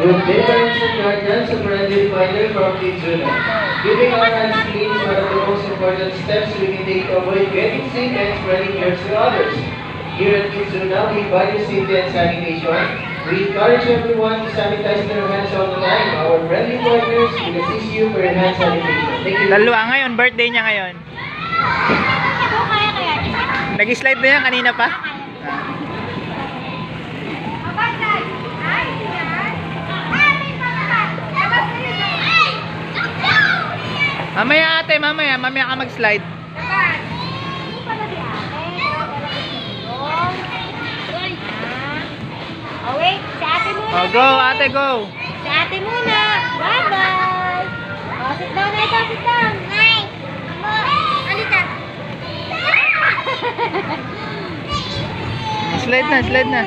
Good day, parents and guardians, a friendly reminder from Kidzuna. Keeping our hands clean is one of the most important steps we can take to avoid getting sick and spreading germs to others. Here at Kidzuna, we value safety and sanitation. We encourage everyone to sanitize their hands all the time. Our friendly partners will assist you for your hand sanitation. Thank you. Lalo ngayon, birthday niya ngayon. Nag-slide na yan kanina pa. Mamaya ate, mamaya ka mag-slide. Oh wait, si ate muna. Oh, go ate, go. Si ate muna. Bye-bye. Oh, sit down na ito, sit down. Nay. Alita. Slide na.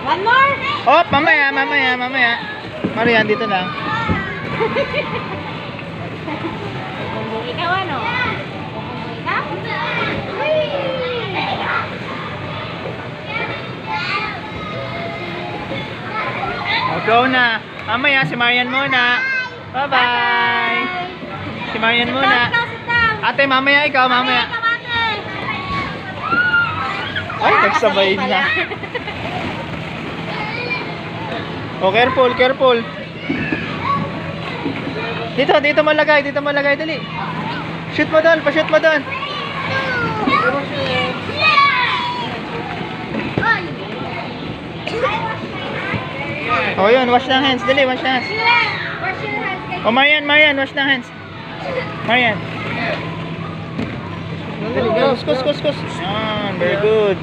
One more. Oh, mamaya. Marian, dito lang. Ikaw ano? Ikaw? Oh, go na. Mamaya, si Marian muna. Bye-bye. Si Marian muna. Sit down. Ate, mamaya ikaw, mamaya. Ay, nagsabay na. Oh, careful. Dito mo lagay, dali. Shoot mo doon, pa-shoot mo doon. Oh, yun, wash ng hands, dali, wash ng hands. Oh, Marian, wash ng hands. Marian. Dali, kus. Very good.